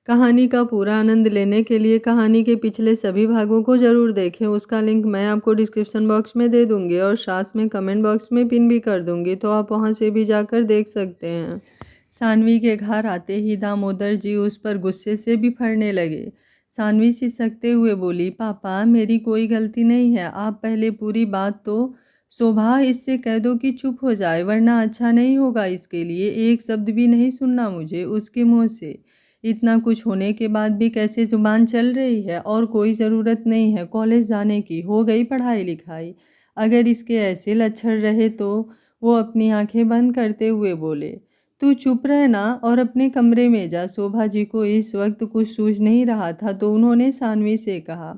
कहानी का पूरा आनंद लेने के लिए कहानी के पिछले सभी भागों को ज़रूर देखें। उसका लिंक मैं आपको डिस्क्रिप्शन बॉक्स में दे दूँगी और साथ में कमेंट बॉक्स में पिन भी कर दूँगी, तो आप वहाँ से भी जाकर देख सकते हैं। सानवी के घर आते ही दामोदर जी उस पर गुस्से से बिफरने लगे। सानवी सिसकते हुए बोली, पापा मेरी कोई गलती नहीं है, आप पहले पूरी बात तो शोभा इससे कह दो कि चुप हो जाए, वरना अच्छा नहीं होगा इसके लिए। एक शब्द भी नहीं सुनना मुझे उसके मुंह से। इतना कुछ होने के बाद भी कैसे जुबान चल रही है, और कोई ज़रूरत नहीं है कॉलेज जाने की, हो गई पढ़ाई लिखाई। अगर इसके ऐसे लक्षण रहे तो वो अपनी आंखें बंद करते हुए बोले, तू चुप रहना और अपने कमरे में जा। शोभा जी को इस वक्त कुछ सूझ नहीं रहा था, तो उन्होंने सानवी से कहा,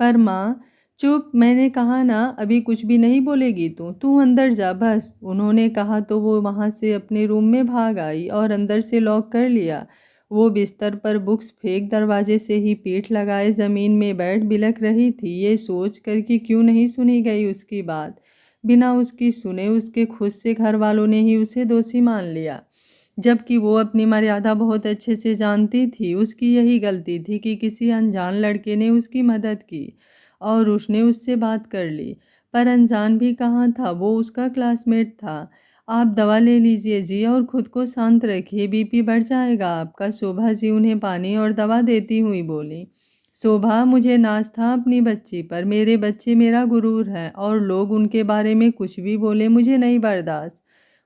पर माँ चुप, मैंने कहा ना, अभी कुछ भी नहीं बोलेगी तू अंदर जा बस। उन्होंने कहा तो वो वहाँ से अपने रूम में भाग आई और अंदर से लॉक कर लिया। वो बिस्तर पर बुक्स फेंक दरवाजे से ही पीठ लगाए ज़मीन में बैठ बिलख रही थी, ये सोच कर कि क्यों नहीं सुनी गई उसकी बात। बिना उसकी सुने उसके खुद से घर वालों ने ही उसे दोषी मान लिया, जबकि वो अपनी मर्यादा बहुत अच्छे से जानती थी। उसकी यही गलती थी कि किसी अनजान लड़के ने उसकी मदद की और उसने उससे बात कर ली। पर अनजान भी कहाँ था, वो उसका क्लासमेट था। आप दवा ले लीजिए जी और खुद को शांत रखिए, बीपी बढ़ जाएगा आपका। शोभा जी उन्हें पानी और दवा देती हुई बोली, शोभा मुझे नाज था अपनी बच्ची पर, मेरे बच्चे मेरा गुरूर है और लोग उनके बारे में कुछ भी बोले मुझे नहीं बर्दाश्त।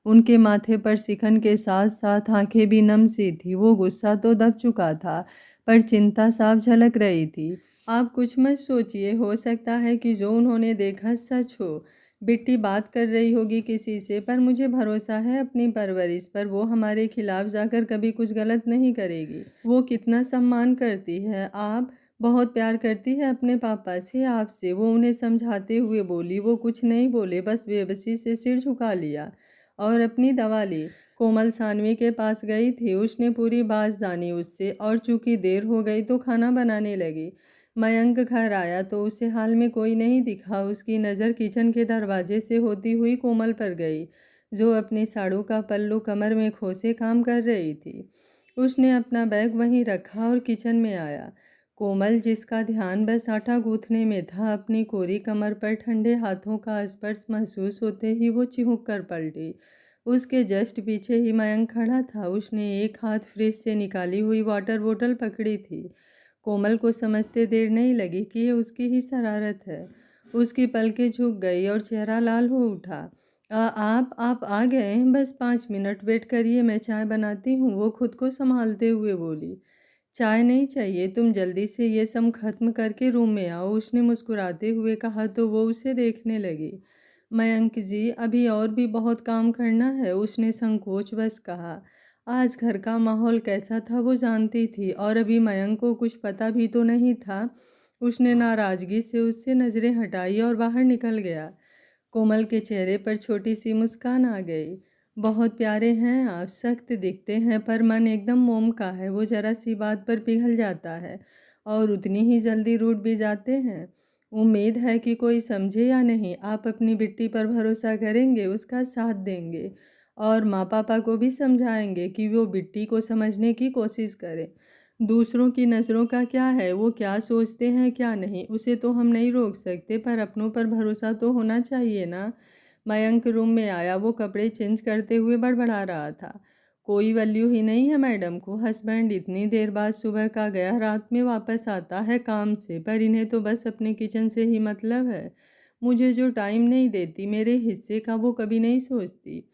उनके माथे पर शिकन के साथ साथ आंखें भी नम सी थी। वो गुस्सा तो दब चुका था, पर चिंता साफ झलक रही थी। आप कुछ मत सोचिए, हो सकता है कि जो उन्होंने देखा सच हो। बिट्टी बात कर रही होगी किसी से, पर मुझे भरोसा है अपनी परवरिश पर, वो हमारे खिलाफ जाकर कभी कुछ गलत नहीं करेगी। वो कितना सम्मान करती है, आप बहुत प्यार करती है अपने पापा से, आपसे। वो उन्हें समझाते हुए बोली। वो कुछ नहीं बोले, बस बेबसी से सिर झुका लिया और अपनी दवा ली। कोमल सानवी के पास गई थी, उसने पूरी बात जानी उससे, और चूंकि देर हो गई तो खाना बनाने लगी। मयंक घर आया तो उसे हाल में कोई नहीं दिखा। उसकी नज़र किचन के दरवाजे से होती हुई कोमल पर गई, जो अपनी साड़ू का पल्लू कमर में खोसे काम कर रही थी। उसने अपना बैग वहीं रखा और किचन में आया। कोमल, जिसका ध्यान बस आटा गूंथने में था, अपनी कोरी कमर पर ठंडे हाथों का स्पर्श महसूस होते ही वो चिहुक कर पलटी। उसके जस्ट पीछे ही मयंक खड़ा था। उसने एक हाथ फ्रिज से निकाली हुई वाटर बोतल पकड़ी थी। कोमल को समझते देर नहीं लगी कि ये उसकी ही शरारत है। उसकी पलकें झुक गई और चेहरा लाल हो उठा। आप आ गए, बस 5 मिनट वेट करिए, मैं चाय बनाती हूँ, वो खुद को संभालते हुए बोली। चाय नहीं चाहिए, तुम जल्दी से ये सब खत्म करके रूम में आओ, उसने मुस्कुराते हुए कहा तो वो उसे देखने लगी। मयंक जी, अभी और भी बहुत काम करना है, उसने संकोचवश कहा। आज घर का माहौल कैसा था वो जानती थी, और अभी मयंक को कुछ पता भी तो नहीं था। उसने नाराजगी से उससे नज़रें हटाई और बाहर निकल गया। कोमल के चेहरे पर छोटी सी मुस्कान आ गई। बहुत प्यारे हैं आप, सख्त दिखते हैं पर मन एकदम मोम का है, वो जरा सी बात पर पिघल जाता है और उतनी ही जल्दी रूठ भी जाते हैं। उम्मीद है कि कोई समझे या नहीं, आप अपनी बिट्टी पर भरोसा करेंगे, उसका साथ देंगे और माँ पापा को भी समझाएंगे कि वो बिट्टी को समझने की कोशिश करें। दूसरों की नज़रों का क्या है, वो क्या सोचते हैं क्या नहीं, उसे तो हम नहीं रोक सकते, पर अपनों पर भरोसा तो होना चाहिए ना। मयंक रूम में आया। वो कपड़े चेंज करते हुए बड़बड़ा रहा था, कोई वैल्यू ही नहीं है मैडम को। हस्बैंड इतनी देर बाद सुबह का गया, रात में वापस आता है काम से, पर इन्हें तो बस अपने किचन से ही मतलब है। मुझे जो टाइम नहीं देती, मेरे हिस्से का वो कभी नहीं सोचती।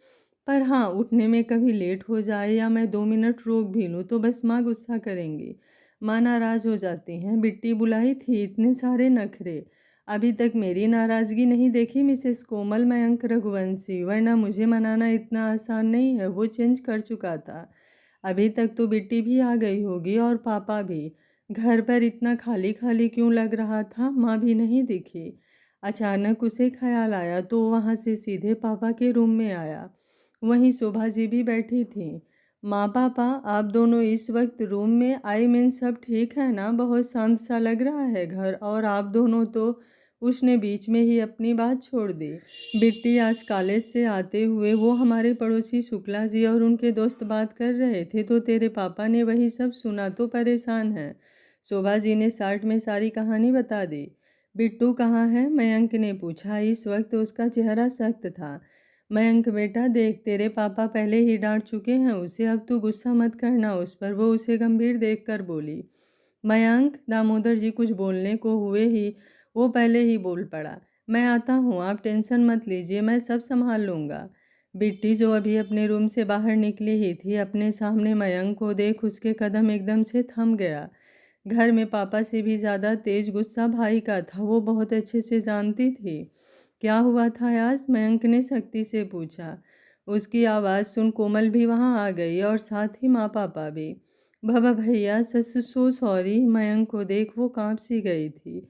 पर हाँ, उठने में कभी लेट हो जाए या मैं 2 मिनट रोक भी लूँ तो बस माँ गुस्सा करेंगी, माँ नाराज़ हो जाती हैं। बिट्टी बुलाई थी, इतने सारे नखरे। अभी तक मेरी नाराज़गी नहीं देखी मिसेस कोमल, मयंक रघुवंशी, वरना मुझे मनाना इतना आसान नहीं है। वो चेंज कर चुका था। अभी तक तो बिट्टी भी आ गई होगी और पापा भी। घर पर इतना खाली खाली क्यों लग रहा था, माँ भी नहीं दिखी। अचानक उसे ख्याल आया तो वहाँ से सीधे पापा के रूम में आया। वहीं शोभा जी भी बैठी थी। माँ पापा, आप दोनों इस वक्त रूम में, आई मीन सब ठीक है ना? बहुत शांत सा लग रहा है घर, और आप दोनों तो उसने बीच में ही अपनी बात छोड़ दी। बिट्टी, आज कॉलेज से आते हुए वो हमारे पड़ोसी शुक्ला जी और उनके दोस्त बात कर रहे थे तो तेरे पापा ने वही सब सुना तो परेशान है। शोभा जी ने शॉर्ट में सारी कहानी बता दी। बिट्टू कहाँ है? मयंक ने पूछा। इस वक्त उसका चेहरा सख्त था। मयंक बेटा देख, तेरे पापा पहले ही डांट चुके हैं उसे, अब तू गुस्सा मत करना उस पर, वो उसे गंभीर देखकर बोली। मयंक, दामोदर जी कुछ बोलने को हुए ही वो पहले ही बोल पड़ा। मैं आता हूँ, आप टेंशन मत लीजिए, मैं सब संभाल लूँगा। बिट्टी जो अभी अपने रूम से बाहर निकली ही थी, अपने सामने मयंक को देख उसके कदम एकदम से थम गया। घर में पापा से भी ज़्यादा तेज गुस्सा भाई का था, वो बहुत अच्छे से जानती थी। क्या हुआ था आज? मयंक ने सख्ती से पूछा। उसकी आवाज़ सुन कोमल भी वहाँ आ गई और साथ ही माँ पापा भी। बाबा भैया, सो सॉरी। मयंक को देख वो कांप सी गई थी।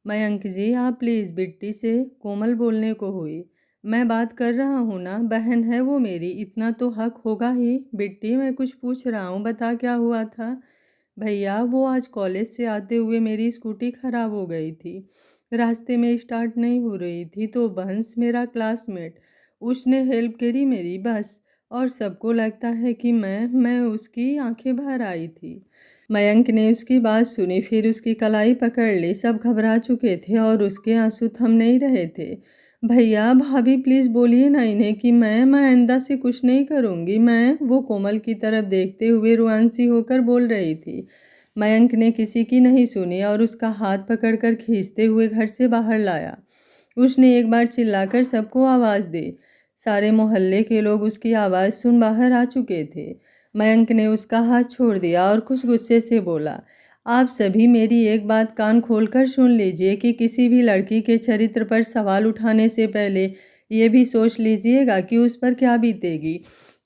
मयंक जी आप प्लीज़, बिट्टी से कोमल बोलने को हुई। मैं बात कर रहा हूँ ना, बहन है वो मेरी, इतना तो हक होगा ही। बिट्टी, मैं कुछ पूछ रहा हूँ, बता क्या हुआ था? भैया, वो आज कॉलेज से आते हुए मेरी स्कूटी खराब हो गई थी, रास्ते में स्टार्ट नहीं हो रही थी तो बंस मेरा क्लासमेट, उसने हेल्प करी मेरी बस। और सबको लगता है कि मैं उसकी आंखें भर आई थी। मयंक ने उसकी बात सुनी, फिर उसकी कलाई पकड़ ली। सब घबरा चुके थे और उसके आंसू थम नहीं रहे थे। भैया भाभी प्लीज़ बोलिए ना इन्हें कि मैं आइंदा से कुछ नहीं करूँगी। वो कोमल की तरफ देखते हुए रुआंसी होकर बोल रही थी। मयंक ने किसी की नहीं सुनी और उसका हाथ पकड़कर खींचते हुए घर से बाहर लाया। उसने एक बार चिल्लाकर सबको आवाज़ दी। सारे मोहल्ले के लोग उसकी आवाज़ सुन बाहर आ चुके थे। मयंक ने उसका हाथ छोड़ दिया और कुछ गुस्से से बोला, आप सभी मेरी एक बात कान खोलकर सुन लीजिए कि किसी भी लड़की के चरित्र पर सवाल उठाने से पहले ये भी सोच लीजिएगा कि उस पर क्या बीतेगी।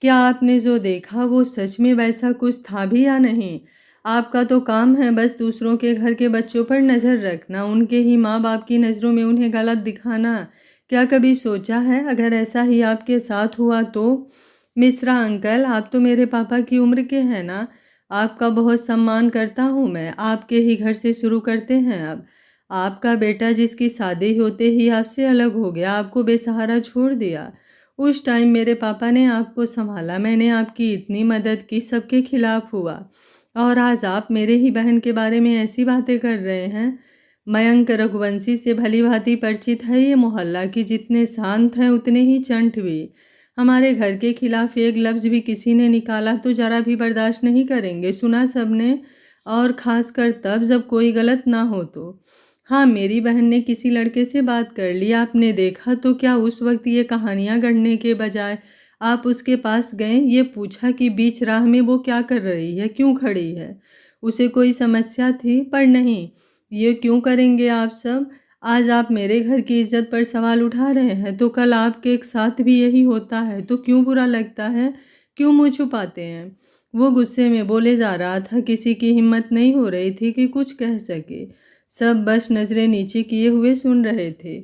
क्या आपने जो देखा वो सच में वैसा कुछ था भी या नहीं? आपका तो काम है बस दूसरों के घर के बच्चों पर नज़र रखना, उनके ही माँ बाप की नज़रों में उन्हें गलत दिखाना। क्या कभी सोचा है अगर ऐसा ही आपके साथ हुआ तो? मिश्रा अंकल, आप तो मेरे पापा की उम्र के हैं ना, आपका बहुत सम्मान करता हूँ मैं। आपके ही घर से शुरू करते हैं अब। आपका बेटा जिसकी शादी होते ही आपसे अलग हो गया, आपको बेसहारा छोड़ दिया। उस टाइम मेरे पापा ने आपको संभाला, मैंने आपकी इतनी मदद की, सबके खिलाफ हुआ, और आज आप मेरे ही बहन के बारे में ऐसी बातें कर रहे हैं। मयंक रघुवंशी से भली भांति परिचित है ये मोहल्ला कि जितने शांत हैं उतने ही चंट भी। हमारे घर के खिलाफ एक लफ्ज़ भी किसी ने निकाला तो ज़रा भी बर्दाश्त नहीं करेंगे, सुना सबने, और ख़ासकर तब जब कोई गलत ना हो तो। हाँ, मेरी बहन ने किसी लड़के से बात कर ली, आपने देखा तो क्या उस वक्त ये कहानियाँ गढ़ने के बजाय आप उसके पास गए, ये पूछा कि बीच राह में वो क्या कर रही है, क्यों खड़ी है, उसे कोई समस्या थी? पर नहीं, ये क्यों करेंगे आप सब? आज आप मेरे घर की इज्जत पर सवाल उठा रहे हैं तो कल आपके एक साथ भी यही होता है तो क्यों बुरा लगता है, क्यों मुँह छुपाते हैं? वो गुस्से में बोले जा रहा था, किसी की हिम्मत नहीं हो रही थी कि कुछ कह सके। सब बस नज़रें नीचे किए हुए सुन रहे थे।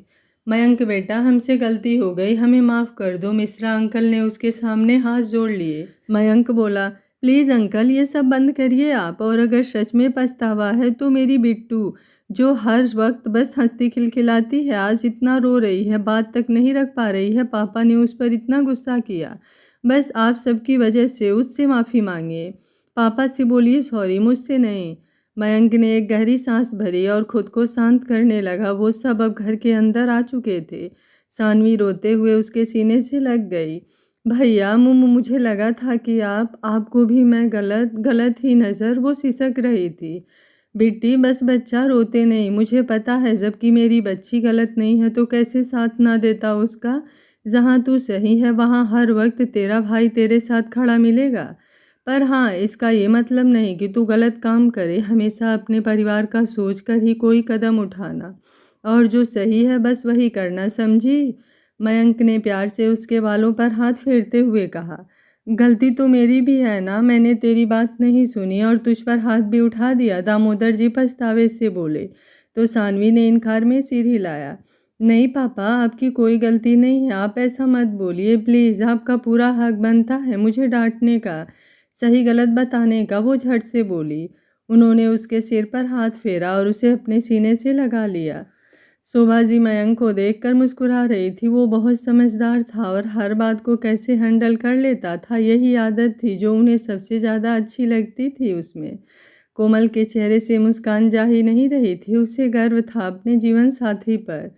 मयंक बेटा, हमसे गलती हो गई, हमें माफ़ कर दो। मिश्रा अंकल ने उसके सामने हाथ जोड़ लिए। मयंक बोला, प्लीज़ अंकल ये सब बंद करिए आप, और अगर सच में पछतावा है तो मेरी बिट्टू जो हर वक्त बस हंसती खिलखिलाती है, आज इतना रो रही है, बात तक नहीं रख पा रही है, पापा ने उस पर इतना गुस्सा किया, बस आप सबकी वजह से। उससे माफ़ी मांगिए, पापा से बोलिए सॉरी, मुझसे नहीं। मयंक ने एक गहरी सांस भरी और खुद को शांत करने लगा। वो सब अब घर के अंदर आ चुके थे। सानवी रोते हुए उसके सीने से लग गई। भैया, मुझे लगा था कि आपको भी मैं गलत ही नज़र, वो सिसक रही थी। बिट्टी बस बच्चा रोते नहीं, मुझे पता है जबकि मेरी बच्ची गलत नहीं है तो कैसे साथ ना देता उसका। जहाँ तू सही है वहाँ हर वक्त तेरा भाई तेरे साथ खड़ा मिलेगा। पर हाँ, इसका ये मतलब नहीं कि तू गलत काम करे। हमेशा अपने परिवार का सोच कर ही कोई कदम उठाना, और जो सही है बस वही करना, समझी? मयंक ने प्यार से उसके बालों पर हाथ फेरते हुए कहा। गलती तो मेरी भी है ना, मैंने तेरी बात नहीं सुनी और तुझ पर हाथ भी उठा दिया, दामोदर जी पछतावे से बोले। तो सानवी ने इनकार में सिर हिलाया। नहीं पापा, आपकी कोई गलती नहीं है, आप ऐसा मत बोलिए प्लीज़, आपका पूरा हक बनता है मुझे डांटने का, सही गलत बताने का। वो झट से बोली। उन्होंने उसके सिर पर हाथ फेरा और उसे अपने सीने से लगा लिया। शोभा जी मयंक को देखकर मुस्कुरा रही थी। वो बहुत समझदार था और हर बात को कैसे हैंडल कर लेता था, यही आदत थी जो उन्हें सबसे ज़्यादा अच्छी लगती थी उसमें। कोमल के चेहरे से मुस्कान जा ही नहीं रही थी। उसे गर्व था अपने जीवन साथी पर।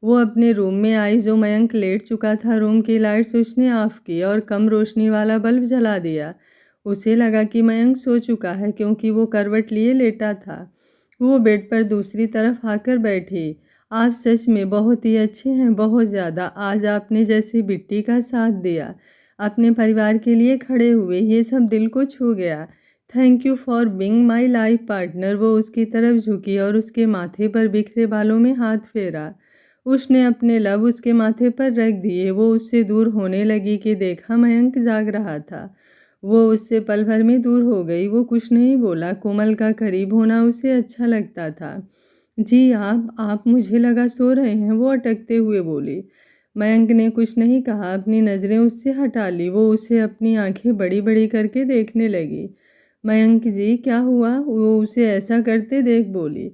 वो अपने रूम में आई। जो मयंक लेट चुका था, रूम की लाइट्स उसने ऑफ की और कम रोशनी वाला बल्ब जला दिया। उसे लगा कि मयंक सो चुका है क्योंकि वो करवट लिए लेटा था। वो बेड पर दूसरी तरफ आकर बैठी। आप सच में बहुत ही अच्छे हैं, बहुत ज़्यादा। आज आपने जैसे बिट्टी का साथ दिया, अपने परिवार के लिए खड़े हुए, ये सब दिल को छू गया। Thank you for being my life partner. वो उसकी तरफ झुकी और उसके माथे पर बिखरे बालों में हाथ फेरा। उसने अपने लब उसके माथे पर रख दिए। वो उससे दूर होने लगी कि देखा मयंक जाग रहा था। वो उससे पल भर में दूर हो गई। वो कुछ नहीं बोला। कोमल का करीब होना उसे अच्छा लगता था। जी आप मुझे लगा सो रहे हैं, वो अटकते हुए बोली। मयंक ने कुछ नहीं कहा, अपनी नज़रें उससे हटा ली। वो उसे अपनी आंखें बड़ी बड़ी करके देखने लगी। मयंक जी क्या हुआ? वो उसे ऐसा करते देख बोली।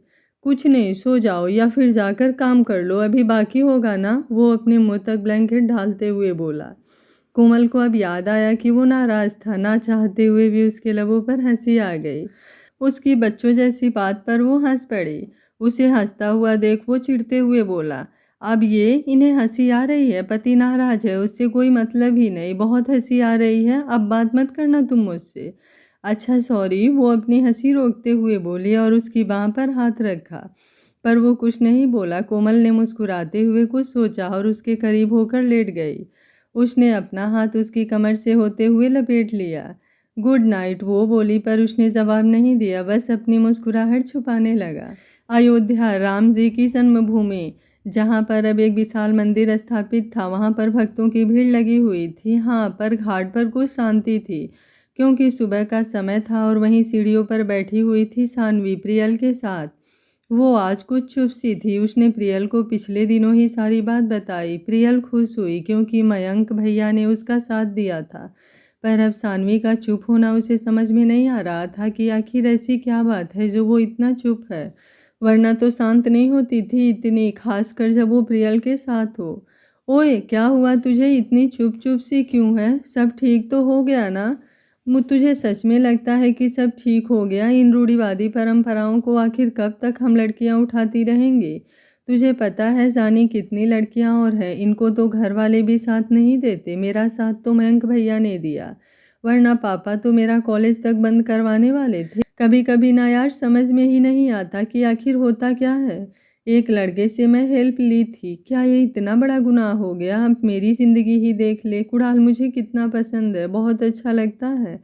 कुछ नहीं, सो जाओ या फिर जाकर काम कर लो, अभी बाकी होगा ना। वो अपने मुंह तक ब्लैंकेट ढालते हुए बोला। कोमल को अब याद आया कि वो नाराज़ था। ना चाहते हुए भी उसके लबों पर हंसी आ गई। उसकी बच्चों जैसी बात पर वो हंस पड़ी। उसे हंसता हुआ देख वो चिढ़ते हुए बोला, अब ये इन्हें हंसी आ रही है? पति नाराज है, उससे कोई मतलब ही नहीं। बहुत हंसी आ रही है, अब बात मत करना तुम मुझसे। अच्छा सॉरी। वो अपनी हंसी रोकते हुए बोली और उसकी बाह पर हाथ रखा। पर वो कुछ नहीं बोला। कोमल ने मुस्कुराते हुए कुछ सोचा और उसके करीब होकर लेट गई। उसने अपना हाथ उसकी कमर से होते हुए लपेट लिया। गुड नाइट वो बोली, पर उसने जवाब नहीं दिया, बस अपनी मुस्कुराहट छुपाने लगा। अयोध्या, राम जी की जन्मभूमि, जहाँ पर अब एक विशाल मंदिर स्थापित था, वहाँ पर भक्तों की भीड़ लगी हुई थी। हाँ, पर घाट पर कुछ शांति थी क्योंकि सुबह का समय था और वहीं सीढ़ियों पर बैठी हुई थी सानवी प्रियल के साथ। वो आज कुछ चुप सी थी। उसने प्रियल को पिछले दिनों ही सारी बात बताई। प्रियल खुश हुई क्योंकि मयंक भैया ने उसका साथ दिया था। पर अब सानवी का चुप होना उसे समझ में नहीं आ रहा था कि आखिर ऐसी क्या बात है जो वो इतना चुप है। वरना तो शांत नहीं होती थी इतनी, खासकर जब वो प्रियल के साथ हो। ओए क्या हुआ तुझे? इतनी चुप चुप सी क्यों है? सब ठीक तो हो गया ना? तुझे सच में लगता है कि सब ठीक हो गया? इन रूढ़िवादी परंपराओं को आखिर कब तक हम लड़कियां उठाती रहेंगे? तुझे पता है जानी कितनी लड़कियां और हैं, इनको तो घर वाले भी साथ नहीं देते। मेरा साथ तो मयंक भैया ने दिया, वरना पापा तो मेरा कॉलेज तक बंद करवाने वाले थे। कभी कभी ना यार समझ में ही नहीं आता कि आखिर होता क्या है। एक लड़के से मैं हेल्प ली थी, क्या ये इतना बड़ा गुनाह हो गया? अब मेरी ज़िंदगी ही देख ले। कुणाल मुझे कितना पसंद है, बहुत अच्छा लगता है।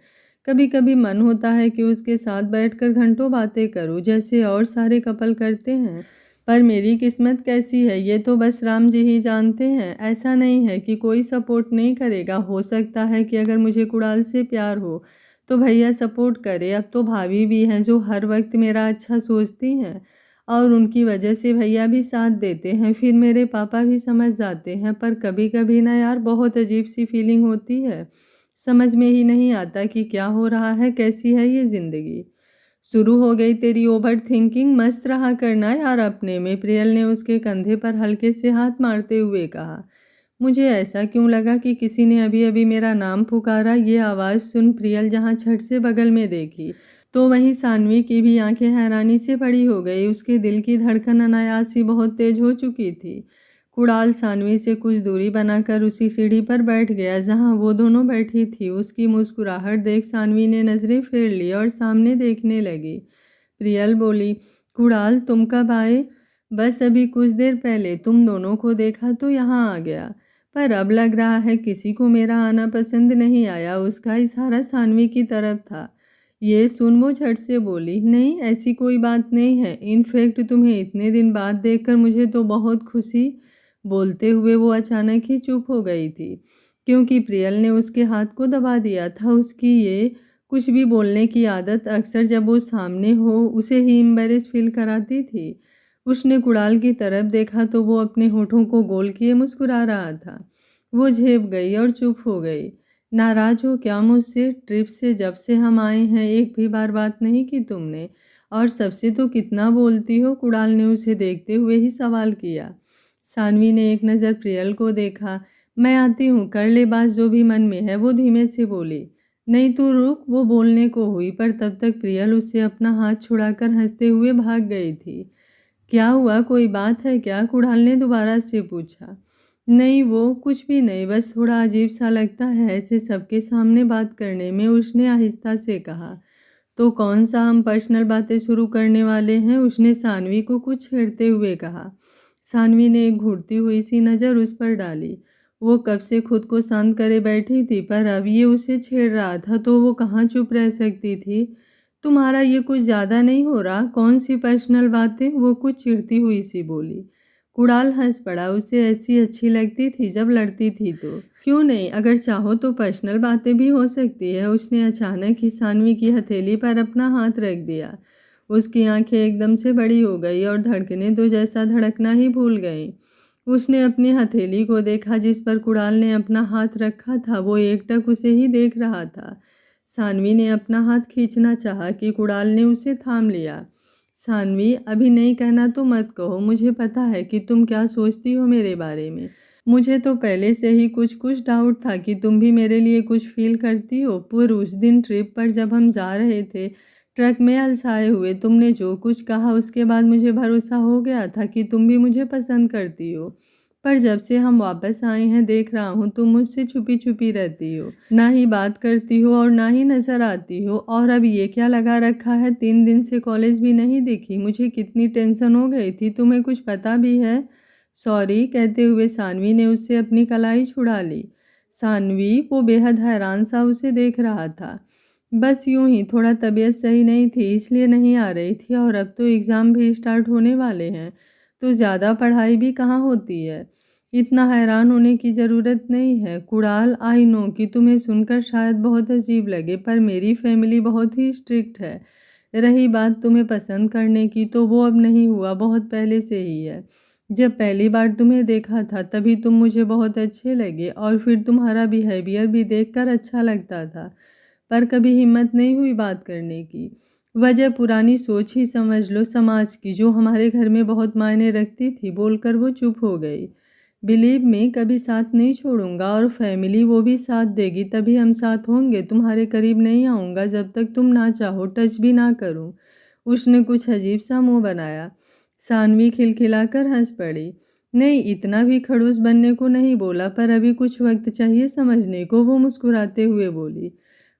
कभी कभी मन होता है कि उसके साथ बैठकर घंटों बातें करूं जैसे और सारे कपल करते हैं। पर मेरी किस्मत कैसी है ये तो बस राम जी ही जानते हैं। ऐसा नहीं है कि कोई सपोर्ट नहीं करेगा। हो सकता है कि अगर मुझे कुणाल से प्यार हो तो भैया सपोर्ट करे। अब तो भाभी भी हैं जो हर वक्त मेरा अच्छा सोचती हैं और उनकी वजह से भैया भी साथ देते हैं। फिर मेरे पापा भी समझ जाते हैं। पर कभी कभी ना यार बहुत अजीब सी फीलिंग होती है। समझ में ही नहीं आता कि क्या हो रहा है, कैसी है ये ज़िंदगी। शुरू हो गई तेरी ओवर थिंकिंग, मस्त रहा करना यार अपने में। प्रियल ने उसके कंधे पर हल्के से हाथ मारते हुए कहा। मुझे ऐसा क्यों लगा कि किसी ने अभी अभी मेरा नाम पुकारा। ये आवाज़ सुन प्रियल जहाँ झट से बगल में देखी तो वहीं सानवी की भी आंखें हैरानी से बड़ी हो गई। उसके दिल की धड़कन अनायास ही बहुत तेज हो चुकी थी। कुणाल सानवी से कुछ दूरी बनाकर उसी सीढ़ी पर बैठ गया जहां वो दोनों बैठी थी। उसकी मुस्कुराहट देख सानवी ने नजरें फेर ली और सामने देखने लगी। प्रियल बोली, कुणाल तुम कब आए? बस अभी कुछ देर पहले। तुम दोनों को देखा तो यहाँ आ गया, पर अब लग रहा है किसी को मेरा आना पसंद नहीं आया। उसका इशारा सानवी की तरफ था। ये सुन वो झट से बोली, नहीं ऐसी कोई बात नहीं है। इनफैक्ट तुम्हें इतने दिन बाद देखकर मुझे तो बहुत खुशी। बोलते हुए वो अचानक ही चुप हो गई थी क्योंकि प्रियल ने उसके हाथ को दबा दिया था। उसकी ये कुछ भी बोलने की आदत अक्सर जब वो सामने हो उसे ही एम्बैरेस फील कराती थी। उसने कुणाल की तरफ देखा तो वो अपने होठों को गोल किए मुस्कुरा रहा था। वो झेप गई और चुप हो गई। नाराज हो क्या मुझसे? ट्रिप से जब से हम आए हैं एक भी बार बात नहीं की तुमने। और सबसे तो कितना बोलती हो, कुणाल ने उसे देखते हुए ही सवाल किया। सानवी ने एक नज़र प्रियल को देखा। मैं आती हूँ, कर ले बात जो भी मन में है, वो धीमे से बोली। नहीं तू रुक, वो बोलने को हुई पर तब तक प्रियल उससे अपना हाथ छुड़ाकर हंसते हुए भाग गई थी। क्या हुआ, कोई बात है क्या, कुणाल ने दोबारा से पूछा। नहीं वो कुछ भी नहीं, बस थोड़ा अजीब सा लगता है ऐसे सबके सामने बात करने में, उसने आहिस्ता से कहा। तो कौन सा हम पर्सनल बातें शुरू करने वाले हैं, उसने सानवी को कुछ छेड़ते हुए कहा। सानवी ने एक घूरती हुई सी नज़र उस पर डाली। वो कब से खुद को शांत करे बैठी थी पर अब ये उसे छेड़ रहा था तो वो कहाँ चुप रह सकती थी। तुम्हारा ये कुछ ज़्यादा नहीं हो रहा, कौन सी पर्सनल बातें, वो कुछ चिढ़ती हुई सी बोली। कुणाल हंस पड़ा, उसे ऐसी अच्छी लगती थी जब लड़ती थी तो। क्यों नहीं, अगर चाहो तो पर्सनल बातें भी हो सकती है, उसने अचानक ही सानवी की हथेली पर अपना हाथ रख दिया। उसकी आंखें एकदम से बड़ी हो गई और धड़कनें तो जैसा धड़कना ही भूल गईं। उसने अपनी हथेली को देखा जिस पर कुणाल ने अपना हाथ रखा था, वो एकटक उसे ही देख रहा था। सानवी ने अपना हाथ खींचना चाहा कि कुणाल ने उसे थाम लिया। सानवी, अभी नहीं कहना तो मत कहो, मुझे पता है कि तुम क्या सोचती हो मेरे बारे में। मुझे तो पहले से ही कुछ कुछ डाउट था कि तुम भी मेरे लिए कुछ फील करती हो, पर उस दिन ट्रिप पर जब हम जा रहे थे, ट्रक में अलसाए हुए तुमने जो कुछ कहा उसके बाद मुझे भरोसा हो गया था कि तुम भी मुझे पसंद करती हो। पर जब से हम वापस आए हैं देख रहा हूँ तुम मुझसे छुपी छुपी रहती हो, ना ही बात करती हो और ना ही नजर आती हो। और अब ये क्या लगा रखा है, 3 दिन से कॉलेज भी नहीं दिखी, मुझे कितनी टेंशन हो गई थी, तुम्हें कुछ पता भी है। सॉरी, कहते हुए सानवी ने उससे अपनी कलाई छुड़ा ली। सानवी, वो बेहद हैरान सा उसे देख रहा था। बस यूं ही थोड़ा तबीयत सही नहीं थी इसलिए नहीं आ रही थी, और अब तो एग्ज़ाम भी स्टार्ट होने वाले हैं तो ज़्यादा पढ़ाई भी कहाँ होती है। इतना हैरान होने की ज़रूरत नहीं है कुणाल। आई नो कि तुम्हें सुनकर शायद बहुत अजीब लगे पर मेरी फैमिली बहुत ही स्ट्रिक्ट है। रही बात तुम्हें पसंद करने की तो वो अब नहीं हुआ, बहुत पहले से ही है। जब पहली बार तुम्हें देखा था तभी तुम मुझे बहुत अच्छे लगे और फिर तुम्हारा बिहेवियर भी देखकर अच्छा लगता था, पर कभी हिम्मत नहीं हुई बात करने की। वजह पुरानी सोच ही समझ लो, समाज की, जो हमारे घर में बहुत मायने रखती थी। बोलकर वो चुप हो गई। बिलीव में कभी साथ नहीं छोड़ूंगा और फैमिली वो भी साथ देगी तभी हम साथ होंगे। तुम्हारे करीब नहीं आऊँगा जब तक तुम ना चाहो, टच भी ना करूँ। उसने कुछ अजीब सा मुंह बनाया। सानवी खिलखिलाकर हंस पड़ी। नहीं, इतना भी खड़ूस बनने को नहीं बोला, पर अभी कुछ वक्त चाहिए समझने को, वो मुस्कुराते हुए बोली।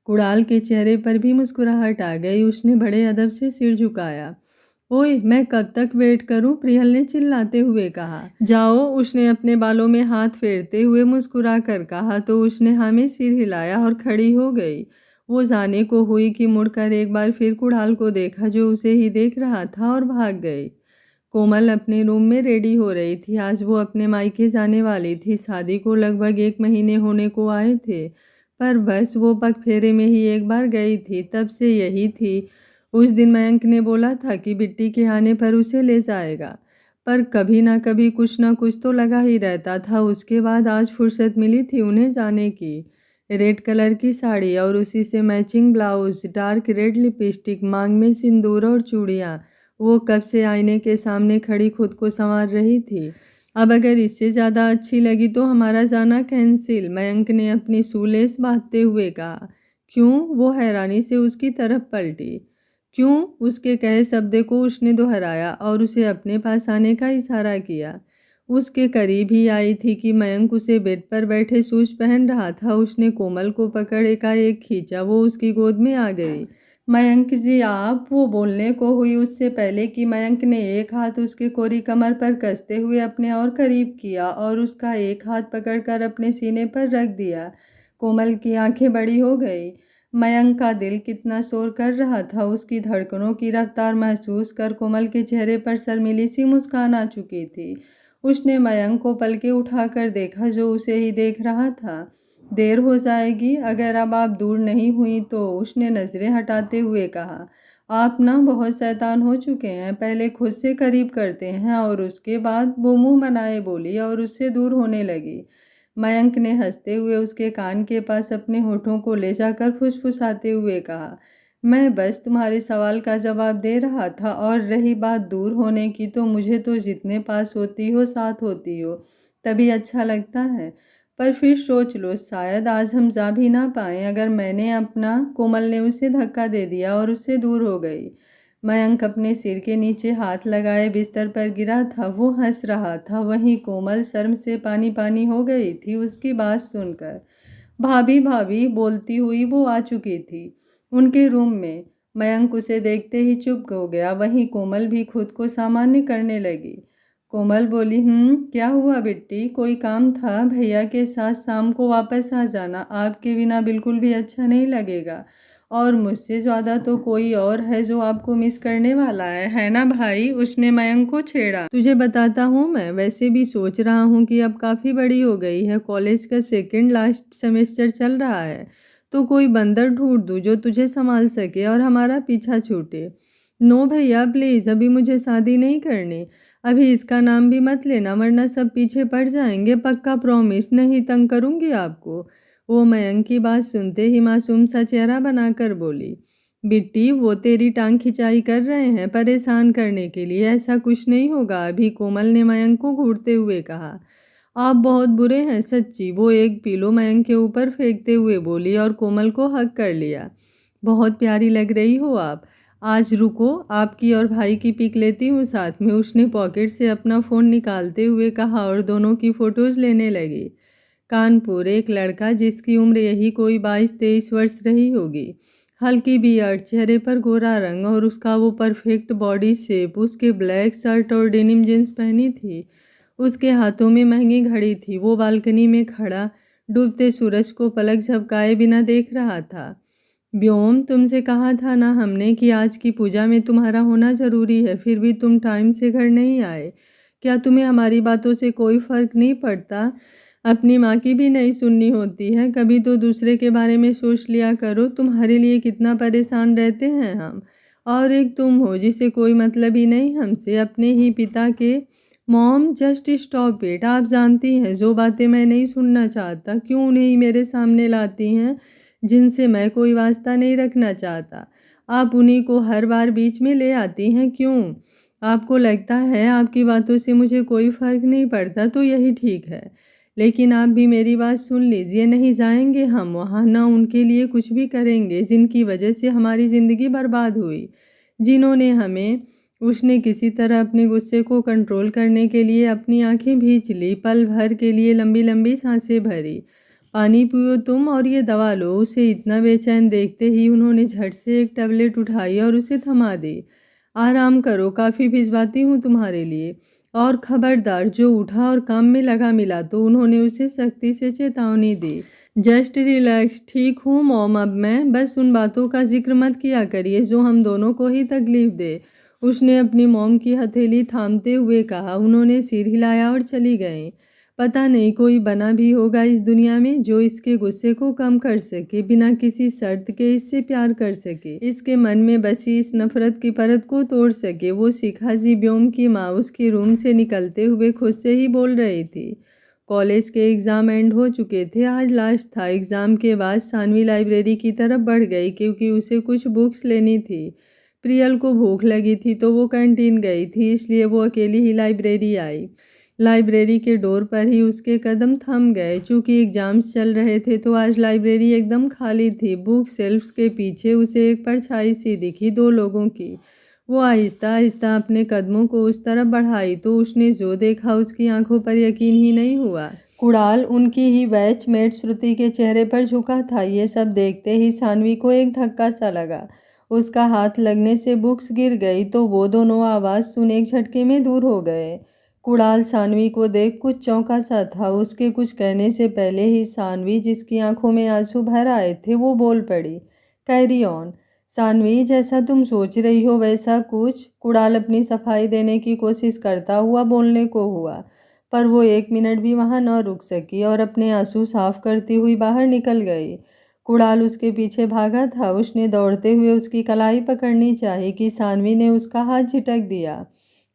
कुणाल के चेहरे पर भी मुस्कुराहट आ गई, उसने बड़े अदब से सिर झुकाया। ओए, मैं कब तक वेट करूं, प्रियल ने चिल्लाते हुए कहा। जाओ, उसने अपने बालों में हाथ फेरते हुए मुस्कुरा कर कहा तो उसने हाँ में सिर हिलाया और खड़ी हो गई। वो जाने को हुई कि मुड़कर एक बार फिर कुणाल को देखा जो उसे ही देख रहा था और भाग गई। कोमल अपने रूम में रेडी हो रही थी। आज वो अपने मायके जाने वाली थी। शादी को लगभग 1 महीने होने को आए थे, पर बस वो पग फेरे में ही एक बार गई थी, तब से यही थी। उस दिन मयंक ने बोला था कि बिट्टी के आने पर उसे ले जाएगा, पर कभी ना कभी कुछ ना कुछ तो लगा ही रहता था। उसके बाद आज फुर्सत मिली थी उन्हें जाने की। रेड कलर की साड़ी और उसी से matching blouse, dark red lipstick, मांग में सिंदूर और चूड़ियाँ। वो कब से आईने के सामने खड़ी खुद को संवार रही थी। अब अगर इससे ज़्यादा अच्छी लगी तो हमारा जाना कैंसिल, मयंक ने अपनी शूलेस बांधते हुए कहा। क्यों, वो हैरानी से उसकी तरफ पलटी। क्यों, उसके कहे शब्द को उसने दोहराया और उसे अपने पास आने का इशारा किया। उसके करीब ही आई थी कि मयंक उसे बेड पर बैठे शूज पहन रहा था। उसने कोमल को पकड़ एकाएक खींचा, वो उसकी गोद में आ गई। मयंक जी आप, वो बोलने को हुई उससे पहले कि मयंक ने एक हाथ उसके कोरी कमर पर कसते हुए अपने और करीब किया और उसका एक हाथ पकड़कर अपने सीने पर रख दिया। कोमल की आंखें बड़ी हो गई। मयंक का दिल कितना शोर कर रहा था, उसकी धड़कनों की रफ्तार महसूस कर कोमल के चेहरे पर शर्मीली सी मुस्कान आ चुकी थी। उसने मयंक को पलके उठाकर देखा जो उसे ही देख रहा था। देर हो जाएगी अगर अब आप दूर नहीं हुई तो, उसने नज़रें हटाते हुए कहा। आप ना बहुत शैतान हो चुके हैं, पहले खुद से करीब करते हैं और उसके बाद, वो मुंह बनाए बोली और उससे दूर होने लगी। मयंक ने हंसते हुए उसके कान के पास अपने होठों को ले जाकर फुसफुसाते हुए कहा। मैं बस तुम्हारे सवाल का जवाब दे रहा था, और रही बात दूर होने की, तो मुझे तो जितने पास होती हो, साथ होती हो, तभी अच्छा लगता है। पर फिर सोच लो, शायद आज हम जा भी ना पाएँ। अगर मैंने अपना कोमल ने उसे धक्का दे दिया और उससे दूर हो गई। मयंक अपने सिर के नीचे हाथ लगाए बिस्तर पर गिरा था। वो हंस रहा था, वहीं कोमल शर्म से पानी पानी हो गई थी उसकी बात सुनकर। भाभी भाभी बोलती हुई वो आ चुकी थी उनके रूम में। मयंक उसे देखते ही चुप हो गया, वहीं कोमल भी खुद को सामान्य करने लगी। कोमल बोली, क्या हुआ बिट्टी, कोई काम था? भैया के साथ शाम को वापस आ जाना, आपके बिना बिल्कुल भी अच्छा नहीं लगेगा। और मुझसे ज़्यादा तो कोई और है जो आपको मिस करने वाला है ना भाई? उसने मयंक को छेड़ा। तुझे बताता हूँ, मैं वैसे भी सोच रहा हूँ कि अब काफ़ी बड़ी हो गई है, कॉलेज का सेकंड लास्ट सेमेस्टर चल रहा है, तो कोई बंदर ढूंढ दूँ जो तुझे संभाल सके और हमारा पीछा छूटे। नो भैया प्लीज़, अभी मुझे शादी नहीं करनी। अभी इसका नाम भी मत लेना, वरना सब पीछे पड़ जाएंगे, पक्का प्रॉमिस, नहीं तंग करूँगी आपको। वो मयंक की बात सुनते ही मासूम सा चेहरा बनाकर बोली, बिट्टी वो तेरी टांग खिंचाई कर रहे हैं परेशान करने के लिए, ऐसा कुछ नहीं होगा अभी। कोमल ने मयंक को घूरते हुए कहा। आप बहुत बुरे हैं सच्ची, वो एक पिलो मयंक के ऊपर फेंकते हुए बोली और कोमल को हक कर लिया। बहुत प्यारी लग रही हो आप। आज रुको, आपकी और भाई की पिक लेती हूँ साथ में। उसने पॉकेट से अपना फ़ोन निकालते हुए कहा और दोनों की फ़ोटोज़ लेने लगी। कानपुर, एक लड़का जिसकी उम्र यही कोई 22-23 वर्ष रही होगी। हल्की बियर्ड, चेहरे पर गोरा रंग और उसका वो परफेक्ट बॉडी शेप। उसके ब्लैक शर्ट और डेनिम जींस पहनी थी। उसके हाथों में महंगी घड़ी थी। वो बालकनी में खड़ा डूबते सूरज को पलक झपकाए बिना देख रहा था। व्योम, तुमसे कहा था ना हमने कि आज की पूजा में तुम्हारा होना ज़रूरी है, फिर भी तुम टाइम से घर नहीं आए। क्या तुम्हें हमारी बातों से कोई फ़र्क नहीं पड़ता? अपनी माँ की भी नहीं सुननी होती है, कभी तो दूसरे के बारे में सोच लिया करो। तुम्हारे लिए कितना परेशान रहते हैं हम, और एक तुम हो जिसे कोई मतलब ही नहीं हमसे, अपने ही पिता के। मॉम जस्ट स्टॉप इट, आप जानती हैं जो बातें मैं नहीं सुनना चाहता, क्यों उन्हें ही मेरे सामने लाती हैं जिनसे मैं कोई वास्ता नहीं रखना चाहता। आप उन्हीं को हर बार बीच में ले आती हैं, क्यों? आपको लगता है आपकी बातों से मुझे कोई फ़र्क नहीं पड़ता, तो यही ठीक है। लेकिन आप भी मेरी बात सुन लीजिए, नहीं जाएंगे हम वहाँ, ना उनके लिए कुछ भी करेंगे जिनकी वजह से हमारी ज़िंदगी बर्बाद हुई, जिन्होंने हमें। उसने किसी तरह अपने गुस्से को कंट्रोल करने के लिए अपनी आंखें भींच ली, पल भर के लिए लंबी लंबी सांसें भरी। पानी पियो तुम और ये दवा लो। उसे इतना बेचैन देखते ही उन्होंने झट से एक टैबलेट उठाई और उसे थमा दी। आराम करो, काफ़ी भिजवाती हूँ तुम्हारे लिए। और खबरदार, जो उठा और काम में लगा मिला तो उन्होंने उसे सख्ती से चेतावनी दी। जस्ट रिलैक्स, ठीक हूँ मॉम अब मैं, बस उन बातों का जिक्र मत किया करिए जो हम दोनों को ही तकलीफ दे। उसने अपनी मॉम की हथेली थामते हुए कहा। उन्होंने सिर हिलाया और चली गईं। पता नहीं कोई बना भी होगा इस दुनिया में जो इसके गुस्से को कम कर सके, बिना किसी शर्त के इससे प्यार कर सके, इसके मन में बसी इस नफरत की परत को तोड़ सके। वो शिखाजी व्योम की माँ उसके रूम से निकलते हुए खुद से ही बोल रही थी। कॉलेज के एग्ज़ाम एंड हो चुके थे, आज लास्ट था। एग्ज़ाम के बाद सानवी लाइब्रेरी की तरफ बढ़ गई क्योंकि उसे कुछ बुक्स लेनी थी। प्रियल को भूख लगी थी तो वो कैंटीन गई थी, इसलिए वो अकेली ही लाइब्रेरी आई। लाइब्रेरी के डोर पर ही उसके कदम थम गए। चूँकि एग्जाम्स चल रहे थे तो आज लाइब्रेरी एकदम खाली थी। बुक शेल्फ्स के पीछे उसे एक परछाई सी दिखी, दो लोगों की। वो आहिस्ता आहिस्ता अपने कदमों को उस तरफ बढ़ाई तो उसने जो देखा उसकी आंखों पर यकीन ही नहीं हुआ। कुणाल, उनकी ही बैचमेट श्रुति के चेहरे पर झुका था। ये सब देखते ही सानवी को एक धक्का सा लगा। उसका हाथ लगने से बुक्स गिर गई तो वो दोनों आवाज़ सुन एक झटके में दूर हो गए। कुणाल सानवी को देख कुछ चौंका सा था। उसके कुछ कहने से पहले ही सानवी, जिसकी आंखों में आंसू भर आए थे, वो बोल पड़ी, कैरी ऑन। सानवी, जैसा तुम सोच रही हो वैसा कुछ। कुणाल अपनी सफाई देने की कोशिश करता हुआ बोलने को हुआ, पर वो एक मिनट भी वहाँ न रुक सकी और अपने आंसू साफ करती हुई बाहर निकल गई। कुणाल उसके पीछे भागा था। उसने दौड़ते हुए उसकी कलाई पकड़नी चाही कि सानवी ने उसका हाथ झिटक दिया।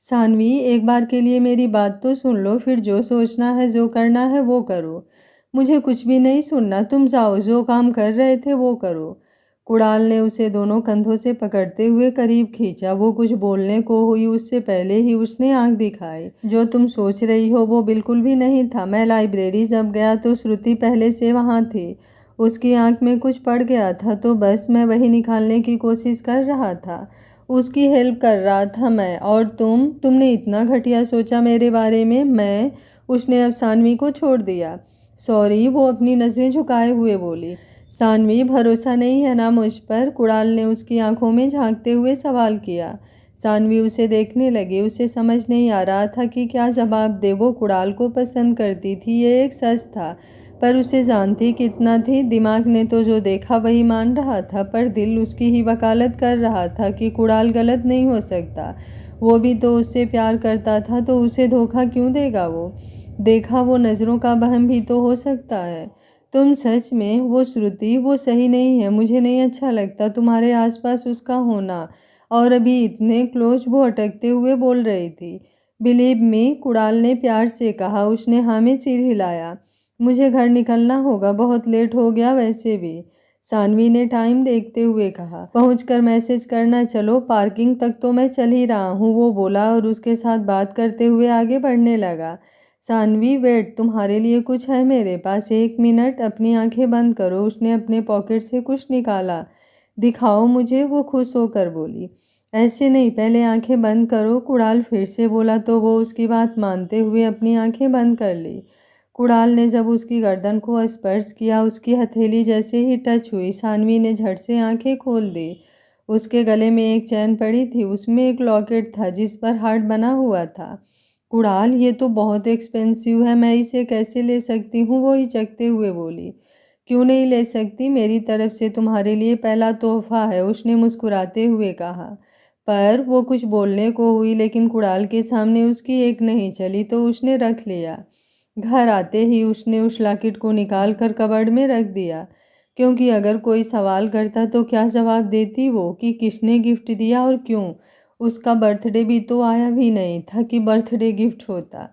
सानवी, एक बार के लिए मेरी बात तो सुन लो, फिर जो सोचना है जो करना है वो करो। मुझे कुछ भी नहीं सुनना, तुम जाओ, जो काम कर रहे थे वो करो। कुणाल ने उसे दोनों कंधों से पकड़ते हुए करीब खींचा। वो कुछ बोलने को हुई उससे पहले ही उसने आंख दिखाई। जो तुम सोच रही हो वो बिल्कुल भी नहीं था। मैं लाइब्रेरी जब गया तो श्रुति पहले से वहाँ थी। उसकी आंख में कुछ पड़ गया था तो बस मैं वही निकालने की कोशिश कर रहा था। उसकी हेल्प कर रहा था मैं। और तुमने इतना घटिया सोचा मेरे बारे में। उसने अब सानवी को छोड़ दिया। सॉरी, वो अपनी नज़रें झुकाए हुए बोली। सानवी, भरोसा नहीं है ना मुझ पर? कुणाल ने उसकी आंखों में झांकते हुए सवाल किया। सानवी उसे देखने लगी। उसे समझ नहीं आ रहा था कि क्या जवाब दे। वो कुणाल को पसंद करती थी, ये एक सच था, पर उसे जानती कितना थी? दिमाग ने तो जो देखा वही मान रहा था, पर दिल उसकी ही वकालत कर रहा था कि कुणाल गलत नहीं हो सकता। वो भी तो उससे प्यार करता था, तो उसे धोखा क्यों देगा वो? देखा, वो नज़रों का वहम भी तो हो सकता है। तुम सच में, वो श्रुति, वो सही नहीं है। मुझे नहीं अच्छा लगता तुम्हारे आसपास उसका होना। और अभी इतने क्लोज, वो अटकते हुए बोल रही थी। बिलीव मी, कुणाल ने प्यार से कहा। उसने हाँ में सिर हिलाया। मुझे घर निकलना होगा, बहुत लेट हो गया वैसे भी। सानवी ने टाइम देखते हुए कहा। पहुंचकर मैसेज करना। चलो, पार्किंग तक तो मैं चल ही रहा हूँ, वो बोला और उसके साथ बात करते हुए आगे बढ़ने लगा। सानवी, वेट, तुम्हारे लिए कुछ है मेरे पास। 1 मिनट, अपनी आंखें बंद करो। उसने अपने पॉकेट से कुछ निकाला। दिखाओ मुझे, वो खुश होकर बोली। ऐसे नहीं, पहले आंखें बंद करो। कुणाल फिर से बोला तो वो उसकी बात मानते हुए अपनी आंखें बंद कर ली। कुणाल ने जब उसकी गर्दन को स्पर्श किया, उसकी हथेली जैसे ही टच हुई, सानवी ने झट से आंखें खोल दी। उसके गले में एक चैन पड़ी थी, उसमें एक लॉकेट था जिस पर हार्ट बना हुआ था। कुणाल, ये तो बहुत एक्सपेंसिव है, मैं इसे कैसे ले सकती हूँ? वो हिचकते हुए बोली। क्यों नहीं ले सकती? मेरी तरफ से तुम्हारे लिए पहला तोहफा है, उसने मुस्कुराते हुए कहा। पर वो कुछ बोलने को हुई, लेकिन कुणाल के सामने उसकी एक नहीं चली तो उसने रख लिया। घर आते ही उसने उस लॉकेट को निकाल कर कबर्ड में रख दिया, क्योंकि अगर कोई सवाल करता तो क्या जवाब देती वो कि किसने गिफ्ट दिया और क्यों? उसका बर्थडे भी तो आया भी नहीं था कि बर्थडे गिफ्ट होता।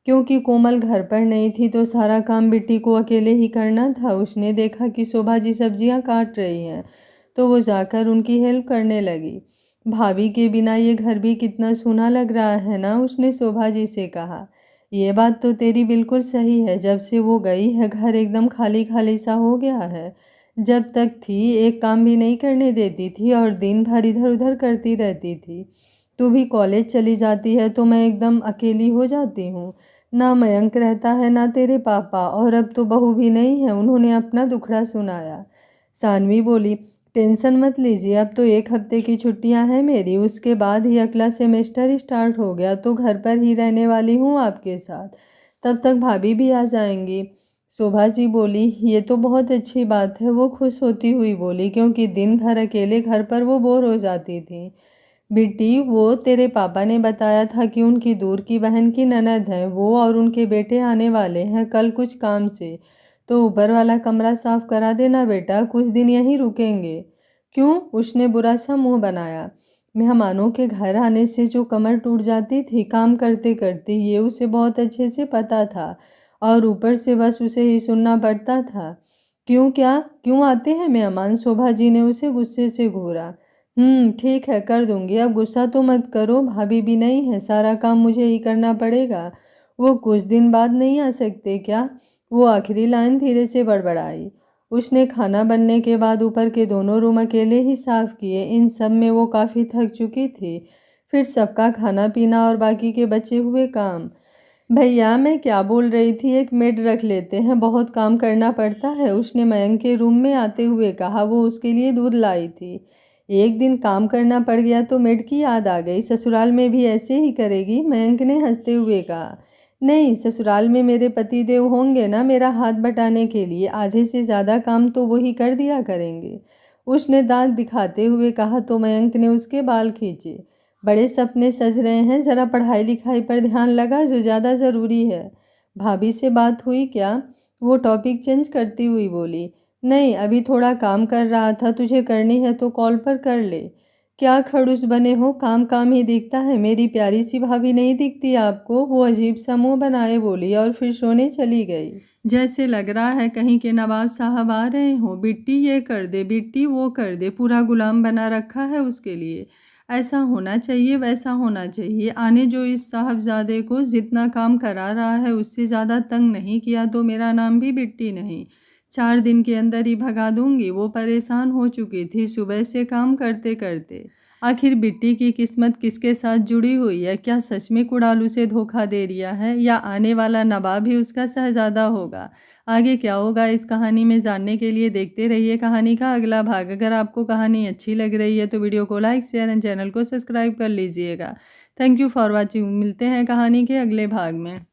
क्योंकि कोमल घर पर नहीं थी तो सारा काम बिट्टी को अकेले ही करना था। उसने देखा कि शोभा जी सब्जियां काट रही हैं तो वो जाकर उनकी हेल्प करने लगी। भाभी के बिना ये घर भी कितना सूना लग रहा है ना, उसने शोभा जी से कहा। ये बात तो तेरी बिल्कुल सही है। जब से वो गई है घर एकदम खाली खाली सा हो गया है। जब तक थी एक काम भी नहीं करने देती थी और दिन भर इधर उधर करती रहती थी। तू भी कॉलेज चली जाती है तो मैं एकदम अकेली हो जाती हूँ। ना मयंक रहता है ना तेरे पापा, और अब तो बहू भी नहीं है। उन्होंने अपना दुखड़ा सुनाया। सानवी बोली, टेंशन मत लीजिए, अब तो 1 हफ्ते की छुट्टियां हैं मेरी, उसके बाद ही अगला सेमेस्टर स्टार्ट हो गया तो घर पर ही रहने वाली हूँ आपके साथ। तब तक भाभी भी आ जाएंगी। शोभा जी बोली, ये तो बहुत अच्छी बात है। वो खुश होती हुई बोली, क्योंकि दिन भर अकेले घर पर वो बोर हो जाती थी। बिट्टी, वो तेरे पापा ने बताया था कि उनकी दूर की बहन की ननद है, वो और उनके बेटे आने वाले हैं कल कुछ काम से। तो ऊपर वाला कमरा साफ करा देना बेटा, कुछ दिन यहीं रुकेंगे। क्यों? उसने बुरा सा मुंह बनाया। मेहमानों के घर आने से जो कमर टूट जाती थी काम करते करते, ये उसे बहुत अच्छे से पता था, और ऊपर से बस उसे ही सुनना पड़ता था। क्यों? क्या क्यों आते हैं मेहमान? शोभा जी ने उसे गुस्से से घूरा। ठीक है, कर दूंगी। अब गुस्सा तो मत करो, भाभी भी नहीं है, सारा काम मुझे ही करना पड़ेगा। वो कुछ दिन बाद नहीं आ सकते क्या? वो आखिरी लाइन धीरे से बड़बड़ाई। उसने खाना बनने के बाद ऊपर के दोनों रूम अकेले ही साफ किए। इन सब में वो काफ़ी थक चुकी थी। फिर सबका खाना पीना और बाकी के बचे हुए काम। भैया, मैं क्या बोल रही थी, एक मेड रख लेते हैं, बहुत काम करना पड़ता है, उसने मयंक के रूम में आते हुए कहा। वो उसके लिए दूध लाई थी। एक दिन काम करना पड़ गया तो मेड की याद आ गई। ससुराल में भी ऐसे ही करेगी? मयंक ने हंसते हुए कहा। नहीं, ससुराल में मेरे पतिदेव होंगे ना मेरा हाथ बटाने के लिए, आधे से ज़्यादा काम तो वही कर दिया करेंगे, उसने दांत दिखाते हुए कहा। तो मयंक ने उसके बाल खींचे। बड़े सपने सज रहे हैं, ज़रा पढ़ाई लिखाई पर ध्यान लगा जो ज़्यादा ज़रूरी है। भाभी से बात हुई क्या? वो टॉपिक चेंज करती हुई बोली। नहीं, अभी थोड़ा काम कर रहा था, तुझे करनी है तो कॉल पर कर ले। क्या खड़ूस बने हो, काम काम ही दिखता है। मेरी प्यारी सी भाभी नहीं दिखती आपको? वो अजीब सा मुंह बनाए बोली और फिर सोने चली गई। जैसे लग रहा है कहीं के नवाब साहब आ रहे हों, बिट्टी ये कर दे, बिट्टी वो कर दे, पूरा गुलाम बना रखा है उसके लिए। ऐसा होना चाहिए, वैसा होना चाहिए। आने जो इस साहबज़ादे को जितना काम करा रहा है उससे ज़्यादा तंग नहीं किया तो मेरा नाम भी बिट्टी नहीं। 4 दिन के अंदर ही भगा दूँगी। वो परेशान हो चुकी थी सुबह से काम करते-करते। आखिर बिट्टी की किस्मत किसके साथ जुड़ी हुई है? क्या सच में कुड़ालू से धोखा दे रिया है या आने वाला नवाब ही उसका शहज़ादा होगा? आगे क्या होगा इस कहानी में जानने के लिए देखते रहिए कहानी का अगला भाग। अगर आपको कहानी अच्छी लग रही है तो वीडियो को लाइक, शेयर एंड चैनल को सब्सक्राइब कर लीजिएगा। Thank you for watching. मिलते हैं कहानी के अगले भाग में।